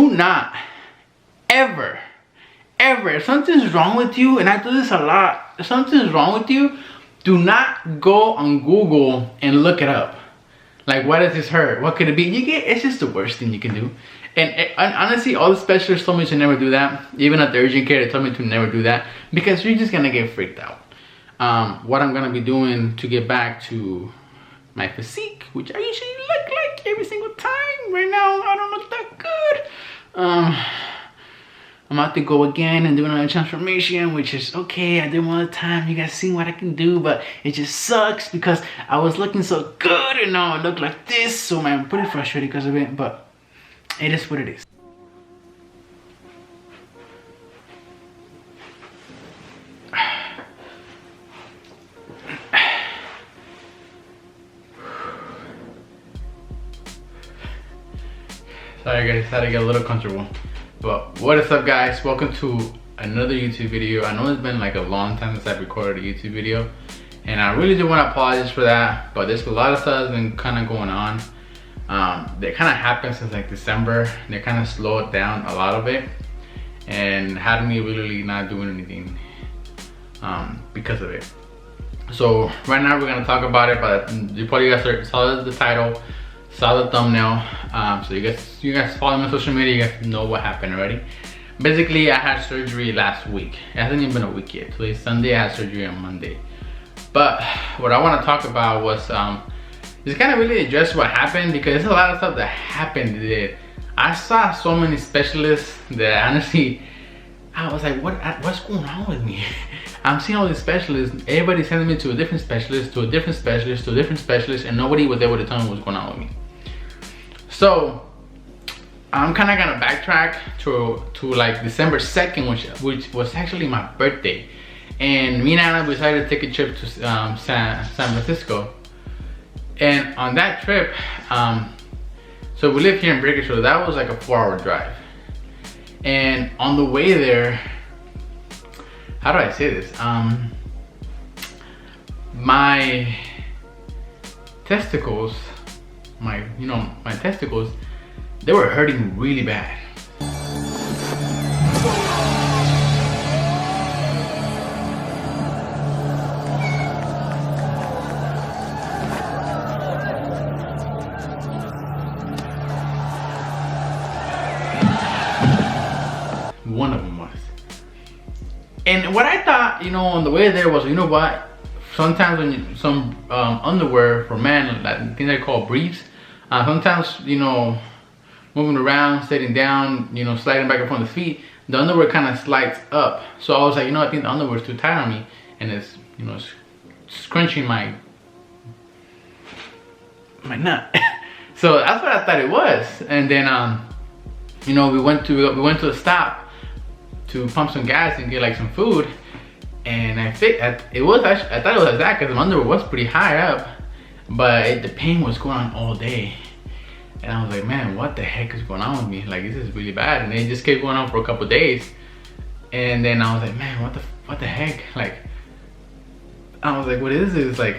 do not ever, if something's wrong with you, and I do this a lot, if something's wrong with you, do not go on Google and look it up. Like, why does this hurt? What could it be? It's just the worst thing you can do. And honestly, all the specialists told me to never do that. Even at the urgent care, they told me to never do that because you're just gonna get freaked out. What I'm gonna be doing to get back to my physique, which I usually look like every single time. Right now, I don't look that good. I'm about to go again and do another transformation, which is okay. I did one at a time. You guys seen what I can do, but it just sucks because I was looking so good and now I look like this. So man, I'm pretty frustrated because of it, but it is what it is. Sorry guys, had to get a little comfortable. But what is up guys, welcome to another YouTube video. I know it's been like a long time since I've recorded a YouTube video, and I really do want to apologize for that, but there's a lot of stuff that's been kind of going on. That kind of happened since like December. They kind of slowed down a lot of it and had me really not doing anything because of it. So right now we're going to talk about it, but you probably guys saw the title, saw the thumbnail. So you guys follow me on social media, you guys know what happened already. Basically, I had surgery last week. It hasn't even been a week yet. Today's Sunday, I had surgery on Monday. But what I want to talk about was just kind of really address what happened, because there's a lot of stuff that happened that I saw so many specialists that honestly, I was like, what's going on with me? I'm seeing all these specialists, everybody's sending me to a different specialist, to a different specialist, to a different specialist, and nobody was able to tell me what's going on with me. So I'm kind of gonna backtrack to like December 2nd, which was actually my birthday, and me and Anna decided to take a trip to San Francisco. And on that trip, so we live here in Bakersfield. That was like a 4-hour drive, and on the way there, how do I say this? My testicles, my testicles, they were hurting really bad. One of them was. And what I thought, on the way there was, what? Sometimes when some underwear for men, like things I call briefs, sometimes, moving around, sitting down, sliding back and forth on the feet, the underwear kind of slides up. So I was like, I think the underwear is too tight on me, and it's, it's scrunching my nut. So that's what I thought it was. And then, we went to a stop to pump some gas and get like some food, and I thought it was that because the underwear was pretty high up, but the pain was going on all day. And I was like, man, what the heck is going on with me? Like, this is really bad. And it just kept going on for a couple of days. And then I was like, man, what the heck? Like, I was like, what is this? Like,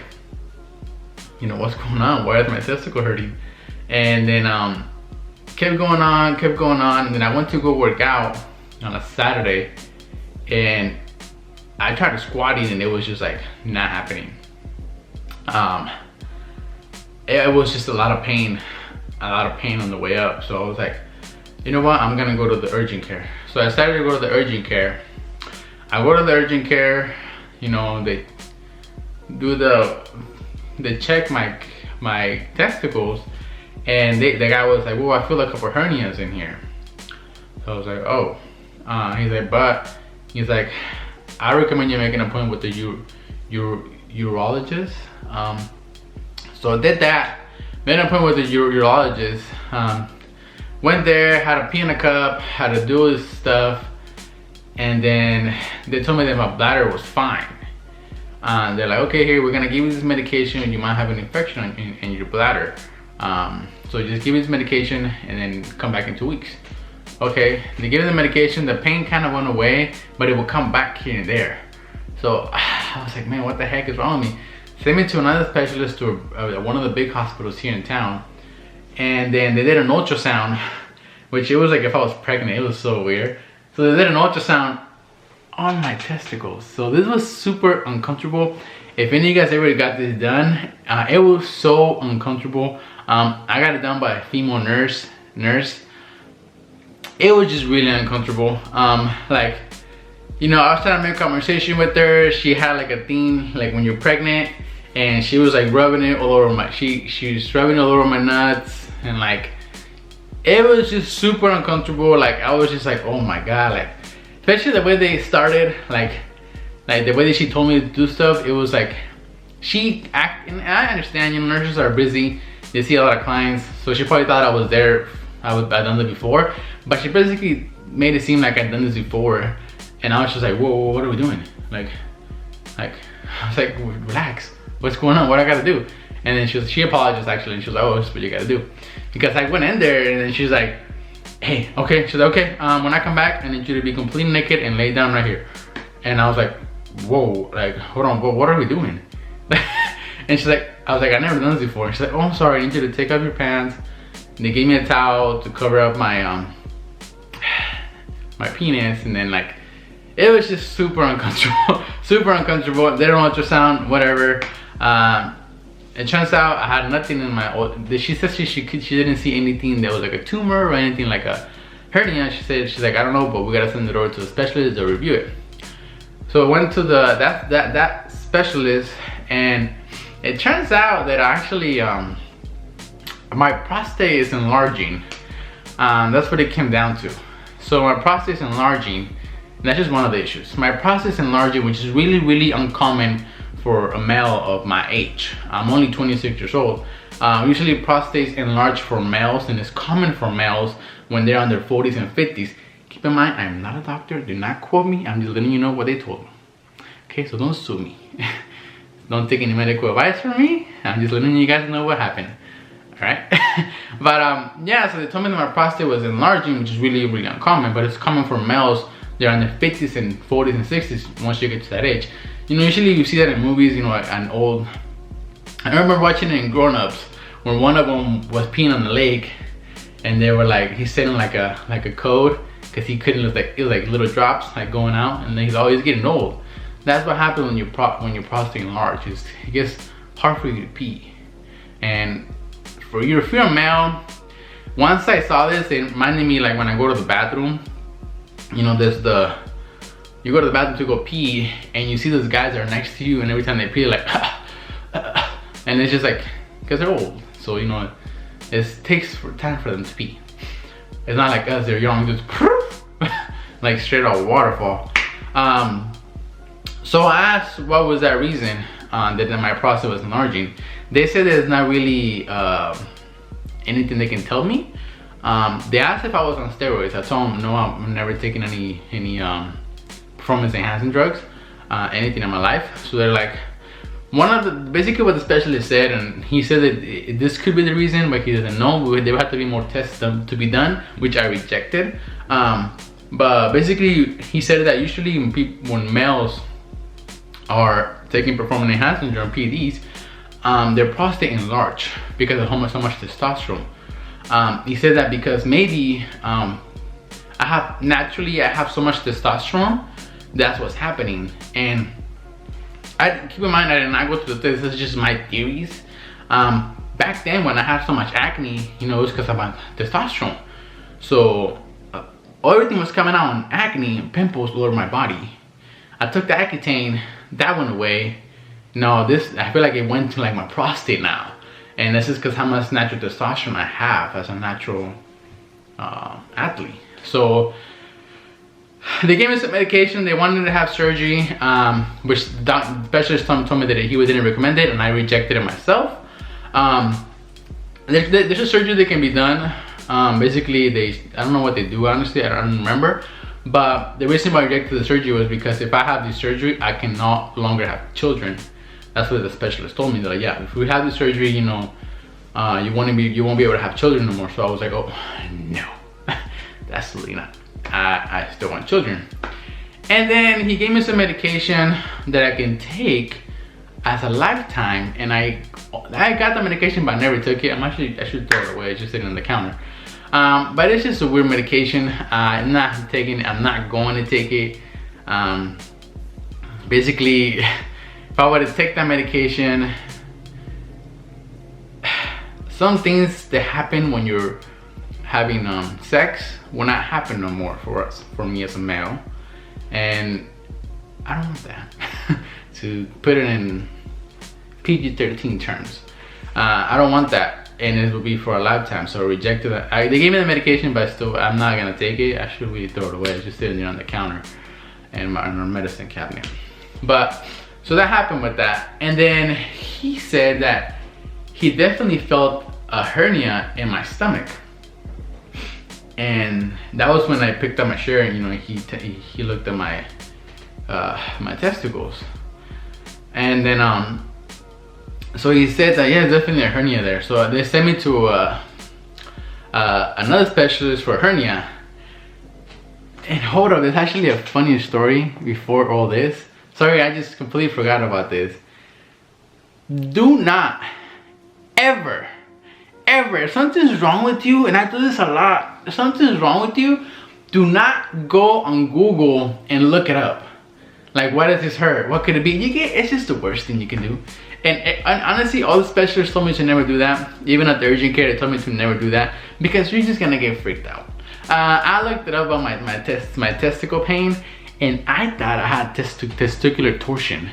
what's going on? Why is my testicle hurting? And then kept going on. And then I went to go work out on a Saturday, and I tried squatting, and it was just like not happening. It was just a lot of pain on the way up. So I was like, you know what, I'm gonna go to the urgent care. So I decided to go to the urgent care. I go to the urgent care, they do they check my testicles, and the guy was like, well, I feel like a couple hernias in here. So I was like, oh. He's like, I recommend you make an appointment with the urologist. So I did that, made an appointment with the urologist. Went there, had to pee in a cup, had to do this stuff, and then they told me that my bladder was fine. They're like, okay, here, we're gonna give you this medication, and you might have an infection in your bladder. So just give me this medication and then come back in 2 weeks. Okay, they gave me the medication, the pain kind of went away, but it would come back here and there. So I was like, man, what the heck is wrong with me? Sent me to another specialist, to one of the big hospitals here in town. And then they did an ultrasound, which it was like if I was pregnant. It was so weird. So they did an ultrasound on my testicles. So this was super uncomfortable. If any of you guys ever got this done, it was so uncomfortable. I got it done by a female nurse. It was just really uncomfortable. Like, you know, I was trying to make conversation with her. She had like a thing, like when you're pregnant, and she was like rubbing it all over my, she was rubbing it all over my nuts, and like, it was just super uncomfortable. Like, I was just like, oh my God, like, especially the way they started, like the way that she told me to do stuff, it was like, and I understand, you know, nurses are busy, they see a lot of clients, so she probably thought I was there, I'd done it before, but she basically made it seem like I'd done this before, and I was just like, whoa, what are we doing? Like, I was like, relax, what's going on, what I gotta do? And then she apologized actually, and she was like, oh, this is what you gotta do. Because I went in there, and then she's like, hey, okay, she's like, okay, when I come back, I need you to be completely naked and lay down right here. And I was like, whoa, like, hold on, what are we doing? And she's like, I was like, I've never done this before. She's like, oh, I'm sorry, I need you to take off your pants. And they gave me a towel to cover up my my penis, and then like, it was just super uncomfortable. Super uncomfortable. They don't ultrasound, whatever. It turns out I had nothing in my, she said she didn't see anything that was like a tumor or anything like a hernia. She said, she's like, I don't know, but we gotta send it over to a specialist to review it. So I went to that specialist, and it turns out that actually my prostate is enlarging. That's what it came down to. So my prostate is enlarging, and that's just one of the issues. My prostate is enlarging, which is really, really uncommon for a male of my age. I'm only 26 years old. Usually prostates enlarge for males, and it's common for males when they're on their 40s and 50s. Keep in mind, I'm not a doctor, do not quote me, I'm just letting you know what they told me. Okay, so don't sue me. Don't take any medical advice from me, I'm just letting you guys know what happened. Alright? But yeah, so they told me that my prostate was enlarging, which is really, really uncommon, but it's common for males. They're in their 50s and 40s and 60s once you get to that age. You know, usually you see that in movies, you know, I remember watching it in Grown Ups, where one of them was peeing on the lake, and they were like, he's setting like a code, because he couldn't, it was like little drops like going out, and then he's always getting old. That's what happens when your prostate enlarges. It gets hard for you to pee. And if you're a male, once I saw this, it reminded me like when I go to the bathroom, you know, you go to the bathroom to go pee, and you see those guys that are next to you, and every time they pee, like, and it's just like, because they're old, so you know, it takes time for them to pee. It's not like us, they're young, just like straight out waterfall. So I asked what was that reason that my prostate was enlarging. They said there's not really anything they can tell me. They asked if I was on steroids. I told them no, I'm never taking any performance enhancing drugs, anything in my life. So they're like, basically what the specialist said, and he said that this could be the reason, but he doesn't know. There would have to be more tests to be done, which I rejected. But basically he said that usually when males are taking performance enhancing drugs, PEDs, their prostate enlarge because of so much testosterone. He said that because maybe I have so much testosterone, that's what's happening. And keep in mind, I did not go through this is just my theories. Back then when I had so much acne, you know, it was because of my testosterone. So everything was coming out on acne and pimples all over my body. I took the Accutane, that went away. No, I feel like it went to like my prostate now. And this is because how much natural testosterone I have as a natural athlete. So they gave me some medication. They wanted to have surgery, which the specialist told me that he didn't recommend it, and I rejected it myself. There's a surgery that can be done. Basically, I don't know what they do, honestly, I don't remember. But the reason why I rejected the surgery was because if I have this surgery, I can no longer have children. That's what the specialist told me. They're like, yeah, if we have the surgery, you know, you won't be able to have children no more. So I was like, oh no, absolutely not. I still want children. And then he gave me some medication that I can take as a lifetime, and I got the medication, but I never took it. I should throw it away. It's just sitting on the counter. But it's just a weird medication. I'm not taking it. I'm not going to take it. Basically, if I were to take that medication, some things that happen when you're having sex will not happen no more for me as a male, and I don't want that. To put it in PG-13 terms, I don't want that, and it will be for a lifetime. So I rejected it. They gave me the medication, but still, I'm not gonna take it. I should really throw it away. It's just sitting there on the counter in our medicine cabinet. But so that happened with that, and then he said that he definitely felt a hernia in my stomach, and that was when I picked up my shirt. And, you know, he looked at my my testicles, and then so he said that, yeah, definitely a hernia there. So they sent me to another specialist for hernia. And hold up, there's actually a funny story before all this. Sorry, I just completely forgot about this. Do not ever, if something's wrong with you, and I do this a lot, if something's wrong with you, do not go on Google and look it up. Like, what does this hurt? What could it be? It's just the worst thing you can do. And honestly, all the specialists told me to never do that. Even at the urgent care, they told me to never do that, because you're just gonna get freaked out. I looked it up on my testicle pain, and I thought I had testicular torsion.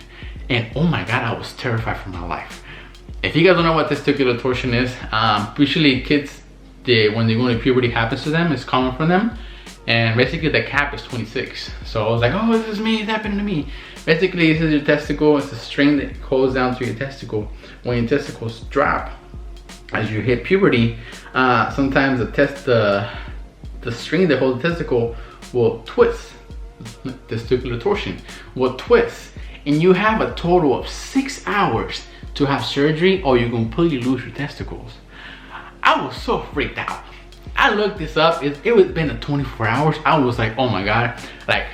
And oh my God, I was terrified for my life. If you guys don't know what testicular torsion is, usually kids, when they go into puberty, happens to them, it's common for them. And basically the cap is 26. So I was like, oh, this is me, it's happening to me. Basically, this is your testicle. It's a string that holds down to your testicle. When your testicles drop, as you hit puberty, sometimes the string that holds the testicle will twist. Testicular torsion will twist. And you have a total of 6 hours to have surgery, or you completely lose your testicles. I was so freaked out. I looked this up. It was been 24 hours. I was like, oh my God, like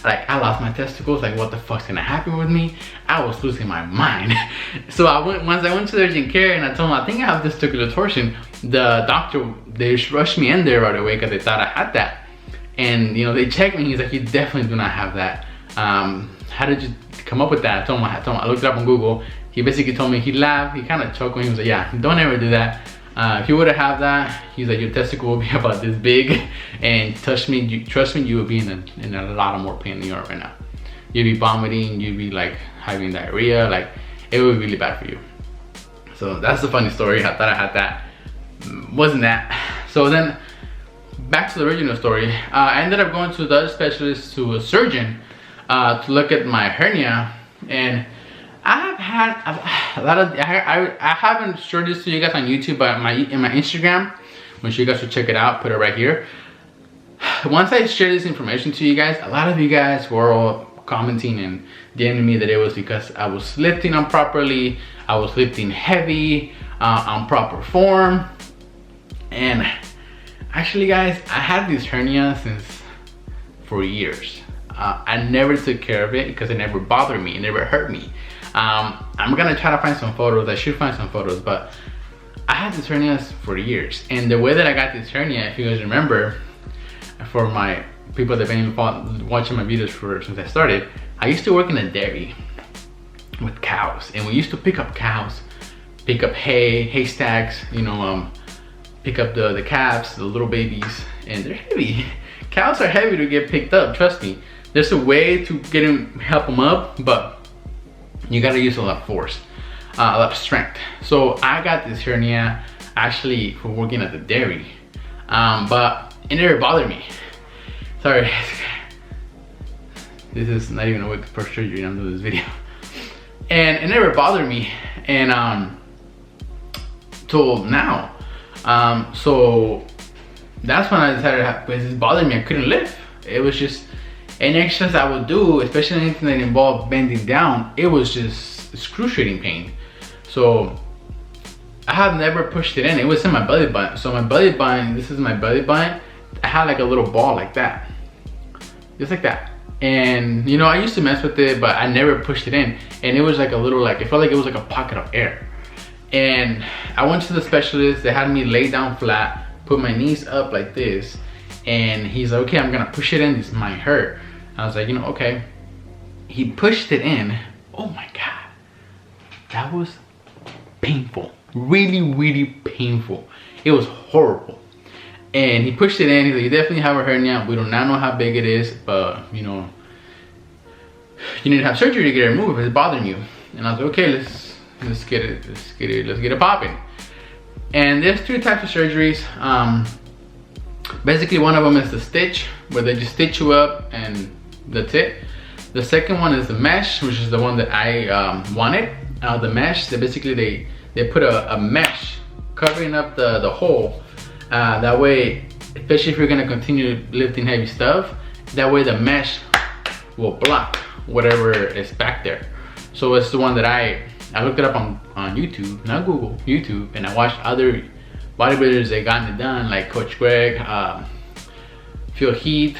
I lost my testicles. Like, what the fuck's gonna happen with me? I was losing my mind. So once I went to the urgent care and I told them, I think I have testicular torsion. The doctor, they rushed me in there right away because they thought I had that. And you know, they checked me. He's like, you definitely do not have that. How did you come up with that? I looked it up on Google. He basically told me, he laughed, he kind of chuckled. He was like, yeah, don't ever do that. If you would have had that, he's like, your testicle will be about this big, and trust me, you will be in a lot of more pain than you are right now. You'll be vomiting, you'll be like having diarrhea, like it would be really bad for you. So that's the funny story. I thought I had that. Wasn't that. So then back to the original story. I ended up going to the other specialist, to a surgeon, to look at my hernia. And I have had a lot of, I haven't showed this to you guys on YouTube, but in my Instagram, make sure you guys should check it out, put it right here. Once I share this information to you guys, a lot of you guys were all commenting and DMing me that it was because I was lifting improperly, I was lifting heavy, on proper form. And actually guys, I had this hernia for years. I never took care of it because it never bothered me, it never hurt me. I'm gonna try to find some photos. I should find some photos, but I had this hernia for years. And the way that I got this hernia, if you guys remember, for my people that have been watching my videos since I started, I used to work in a dairy with cows, and we used to pick up cows, pick up haystacks, you know, pick up the calves, the little babies, and they're heavy. Cows are heavy to get picked up, trust me. There's a way to help them up, but you gotta use a lot of force, a lot of strength. So I got this hernia actually for working at the dairy, but it never bothered me. Sorry, this is not even a week for surgery. I'm doing this video, and it never bothered me, and till now. So that's when I decided, when this bothered me, I couldn't lift. It was just any exercise I would do, especially anything that involved bending down, it was just excruciating pain. So I have never pushed it in. It was in my belly button. So my belly button, this is my belly button. I had like a little ball like that, just like that. And you know, I used to mess with it, but I never pushed it in. And it was like a little, like, it felt like it was like a pocket of air. And I went to the specialist. They had me lay down flat, put my knees up like this, and he's like, okay, I'm gonna push it in, this might hurt. I was like, you know, okay. He pushed it in. Oh my God, that was painful. Really, really painful. It was horrible. And he pushed it in. He's like, you definitely have a hernia. We do not know how big it is, but you know, you need to have surgery to get it removed if it's bothering you. And I was like, okay, let's get it popping. And there's 2 types of surgeries. Basically, one of them is the stitch, where they just stitch you up and that's it. The second one is the mesh, which is the one that I wanted. The mesh, they put a mesh covering up the hole. That way, especially if you're gonna continue lifting heavy stuff, that way the mesh will block whatever is back there. So it's the one that I looked it up on YouTube, not Google, YouTube, and I watched other bodybuilders that gotten it done, like Coach Greg, Phil Heath,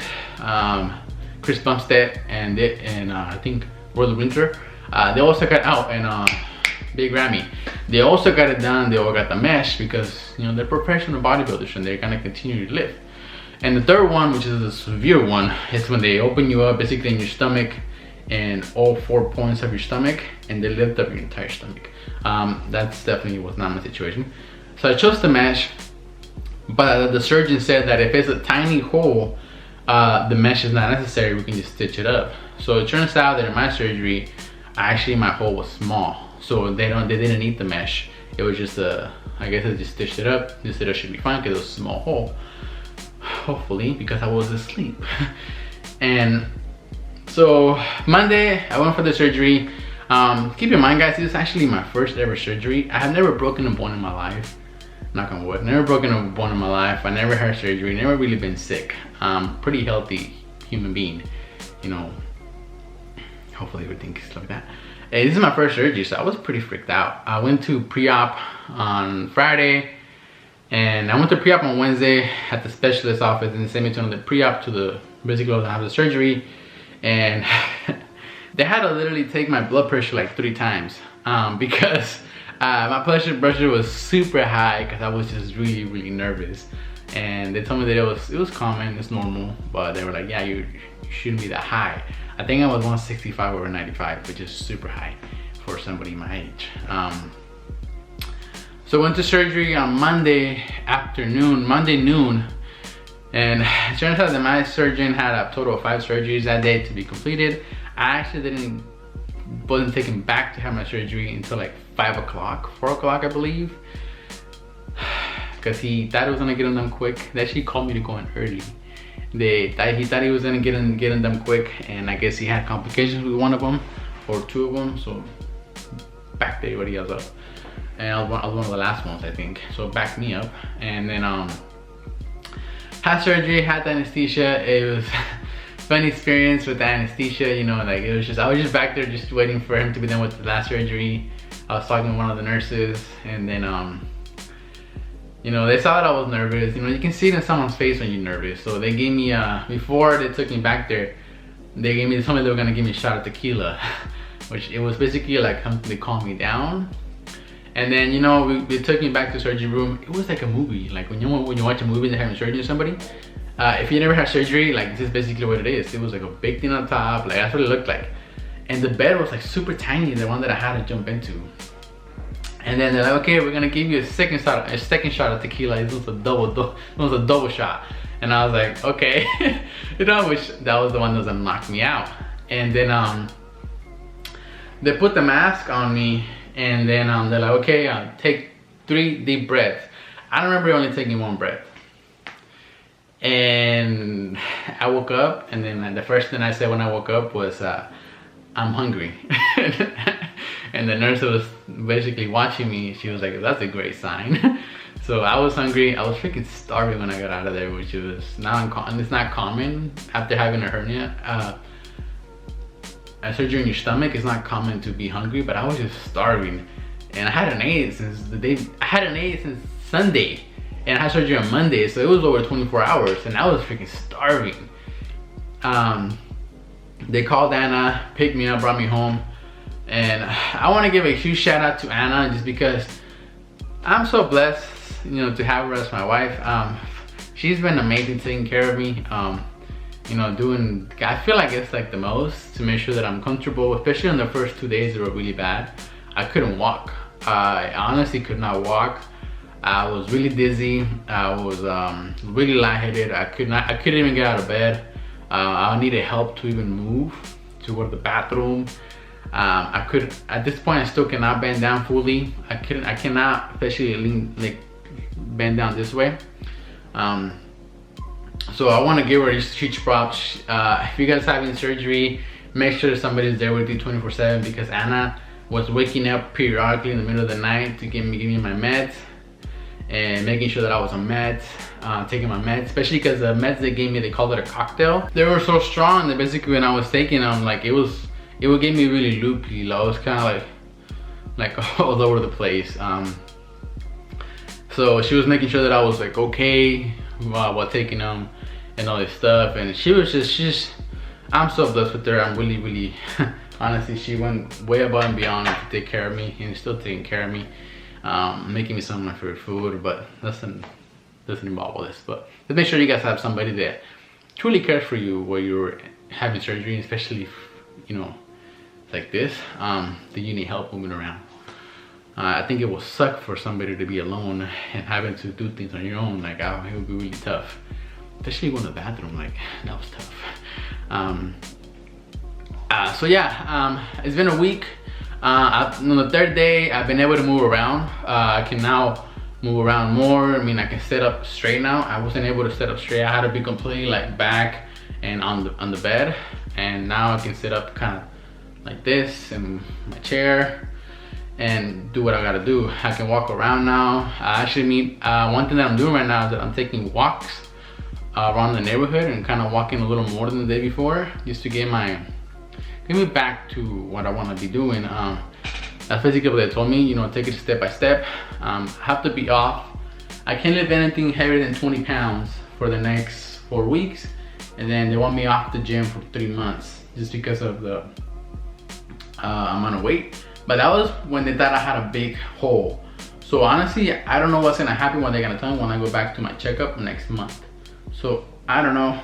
Chris Bumstead, and I think World Winter. They also got out, and Big Ramy. They also got it done. They all got the mesh because, you know, they're professional bodybuilders and they're gonna continue to lift. And the third one, which is the severe one, is when they open you up basically in your stomach and all 4 points of your stomach, and they lift up your entire stomach. That's definitely was not my situation. So I chose the mesh, but the surgeon said that if it's a tiny hole, the mesh is not necessary. We can just stitch it up. So it turns out that in my surgery, actually my hole was small, so they didn't need the mesh. It was just I guess I just stitched it up. They said it should be fine because it was a small hole. Hopefully, because I was asleep. And so Monday I went for the surgery. Keep in mind, guys, this is actually my first ever surgery. I have never broken a bone in my life. Knock on wood. Never broken a bone in my life. I never had surgery. Never really been sick. Pretty healthy human being. You know, hopefully everything is like that. Hey, this is my first surgery, so I was pretty freaked out. I went to pre-op on Friday, and I went to pre-op on Wednesday at the specialist office, and they sent me to the pre-op to the basically I have the surgery, and they had to literally take my blood pressure like 3 times because my blood pressure was super high because I was just really, really nervous. And they told me that it was common, it's normal, but they were like, yeah, you shouldn't be that high. I think I was 165 over 95, which is super high for somebody my age. So I went to surgery on Monday noon, and it turns out that my surgeon had a total of 5 surgeries that day to be completed. I actually wasn't taken back to have my surgery until like 5 o'clock, 4 o'clock, I believe. Because he thought it was gonna get them done quick. They actually called me to go in early. He thought he was gonna get them done quick, and I guess he had complications with one of them or 2 of them, so backed everybody else up. And I was one of the last ones, I think. So backed me up, and then had surgery, had the anesthesia. It was fun experience with the anesthesia, you know, like it was just, I was just back there just waiting for him to be done with the last surgery. I was talking to one of the nurses, and then you know, they saw that I was nervous. You know, you can see it in someone's face when you're nervous. So they gave me, before they took me back there, they told me they were gonna give me a shot of tequila, which it was basically like something to calm me down. And then, you know, they took me back to the surgery room. It was like a movie. Like when you watch a movie and they're having surgery on somebody, if you never had surgery, like this is basically what it is. It was like a big thing on top, like that's what it looked like. And the bed was like super tiny, the one that I had to jump into. And then they're like, okay, we're gonna give you a second shot of tequila. This was a double shot. And I was like, okay. You know, which that was the one that knocked me out. And then they put the mask on me, and then they're like, okay, take 3 deep breaths. I don't remember only taking 1 breath. And I woke up, and then the first thing I said when I woke up was, I'm hungry. And the nurse was basically watching me. She was like, that's a great sign. So I was hungry. I was freaking starving when I got out of there, which was not uncommon. It's not common after having a hernia. A surgery in your stomach, it's not common to be hungry, but I was just starving. And I hadn't ate since Sunday. And I had surgery on Monday, so it was over 24 hours, and I was freaking starving. They called Anna, picked me up, brought me home. And I want to give a huge shout out to Anna, just because I'm so blessed, you know, to have her as my wife. she's been amazing taking care of me. You know, I feel like it's like the most to make sure that I'm comfortable, especially on the first 2 days. They were really bad. I couldn't walk. I honestly could not walk. I was really dizzy. I was really lightheaded. I couldn't even get out of bed. I needed help to even move, to go to the bathroom. At this point, I still cannot bend down fully. I cannot, especially lean, like bend down this way. So I want to give her a huge props. If you guys having surgery, make sure somebody's there with you 24/7, because Anna was waking up periodically in the middle of the night to give me my meds and making sure that I was on meds, taking my meds, especially because the meds they gave me, they called it a cocktail. They were so strong that basically when I was taking them, like it would get me really loopy. I was kind of like all over the place. So she was making sure that I was like okay while taking them and all this stuff, and I'm so blessed with her. I'm really honestly, she went way above and beyond to take care of me, and is still taking care of me, making me some of my favorite food, but doesn't involve all this. But just make sure you guys have somebody that truly cares for you while you're having surgery, especially if, you know, like this, that you need help moving around. I think it will suck for somebody to be alone and having to do things on your own. Like, it would be really tough, especially going to the bathroom. Like, that was tough. So yeah, it's been a week. On the third day, I've been able to move around. I can now move around more. I mean, I can sit up straight now. I wasn't able to sit up straight. I had to be completely like back and on the bed, and now I can sit up kind of like this in my chair and do what I gotta do. I can walk around now. I actually one thing that I'm doing right now is that I'm taking walks around the neighborhood and kind of walking a little more than the day before, just to get me back to what I want to be doing. That's basically what they told me, you know, take it step by step. I have to be off. I can't lift anything heavier than 20 pounds for the next 4 weeks, and then they want me off the gym for 3 months just because of the amount of weight. But that was when they thought I had a big hole. So honestly, I don't know what's gonna happen, when they're gonna tell me when I go back to my checkup next month. So I don't know,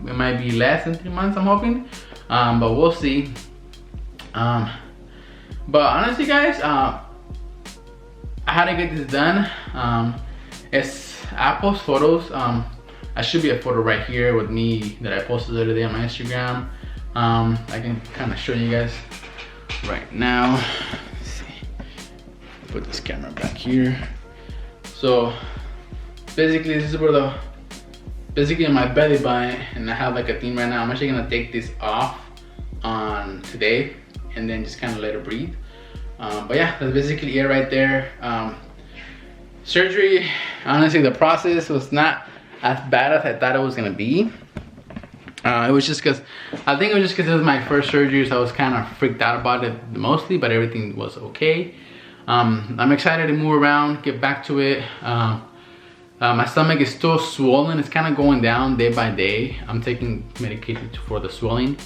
it might be less than 3 months, I'm hoping, but we'll see. But honestly guys, I had to get this done. I post photos. I should be a photo right here with me that I posted the other day on my Instagram. I can kind of show you guys right now. Let's see, put this camera back here. So basically this is where basically on my belly button, and I have like a theme right now. I'm actually gonna take this off on today and then just kind of let it breathe. But yeah, that's basically it right there. Surgery, honestly, the process was not as bad as I thought it was gonna be. It was just because, I think it was just because it was my first surgery, so I was kind of freaked out about it mostly, but everything was okay. I'm excited to move around, get back to it. My stomach is still swollen. It's kind of going down day by day. I'm taking medication for the swelling,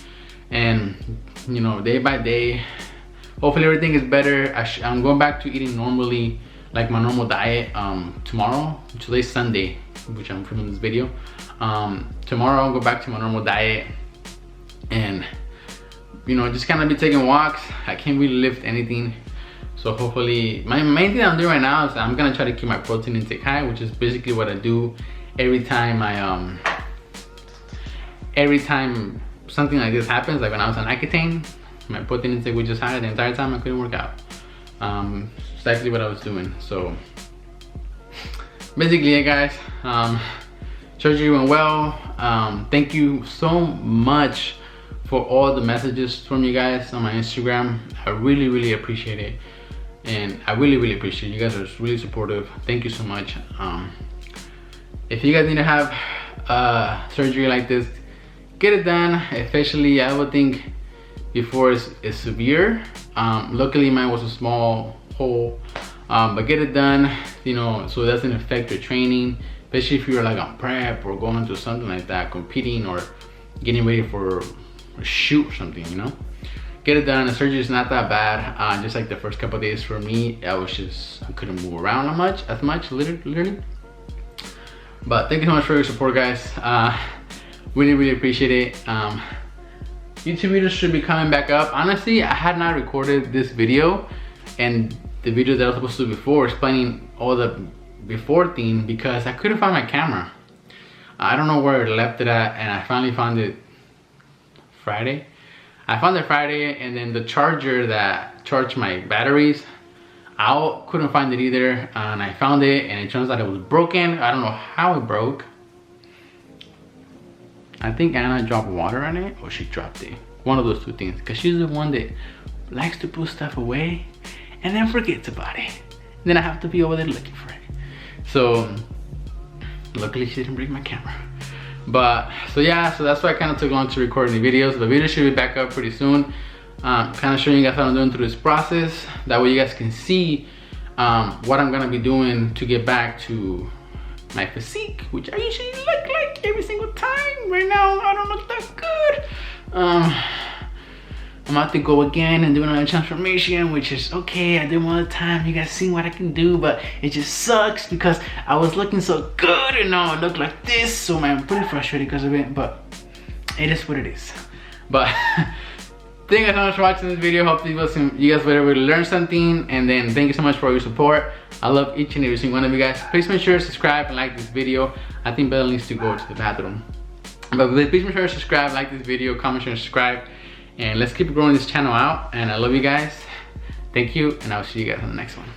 and you know, day by day, hopefully everything is better. I'm going back to eating normally, like my normal diet, tomorrow. Today's Sunday, which I'm filming this video. Tomorrow I'll go back to my normal diet, and you know, just kind of be taking walks. I can't really lift anything, so hopefully, my main thing I'm doing right now is I'm gonna try to keep my protein intake high, which is basically what I do every time something like this happens. Like when I was on Accutane, my protein intake was just high the entire time I couldn't work out. Exactly what I was doing. So basically, yeah guys, surgery went well. Thank you so much for all the messages from you guys on my Instagram. I really appreciate it, and I really appreciate it. You guys are really supportive. Thank you so much. If you guys need to have surgery like this, get it done. Especially, I would think before it's severe. Luckily mine was a small hole, but get it done, you know, so it doesn't affect your training, especially if you're like on prep or going to something like that, competing or getting ready for a shoot or something, you know. Get it done. The surgery is not that bad. Just like the first couple of days for me, I couldn't move around as much, literally. But thank you so much for your support, guys. Really appreciate it. YouTube videos should be coming back up. Honestly, I had not recorded this video and the video that I was supposed to do before, explaining all the before thing, because I couldn't find my camera. I don't know where I left it at, and I finally found it Friday. I found it Friday, and then the charger that charged my batteries, I couldn't find it either, and I found it, and it turns out it was broken. I don't know how it broke. I think Anna dropped water on it, or she dropped it. One of those two things, because she's the one that likes to put stuff away and then forgets about it. Then I have to be over there looking for it. So luckily she didn't bring my camera. But so yeah, so that's why I kind of took long to record any videos. The video should be back up pretty soon. Kind of showing you guys what I'm doing through this process. That way you guys can see what I'm gonna be doing to get back to my physique, which I usually look like every single time. Right now I don't look that good. I'm about to go again and do another transformation, which is okay. I did one at a time. You guys seen what I can do, but it just sucks because I was looking so good and now I look like this. So man, I'm pretty frustrated because of it, but it is what it is. But thank you guys so much for watching this video. Hopefully you guys were able to learn something, and then thank you so much for your support. I love each and every single one of you guys. Please make sure to subscribe and like this video. I think Bella needs to go to the bathroom. But please make sure to subscribe, like this video, comment, share, and subscribe. And let's keep growing this channel out. And I love you guys. Thank you, and I'll see you guys on the next one.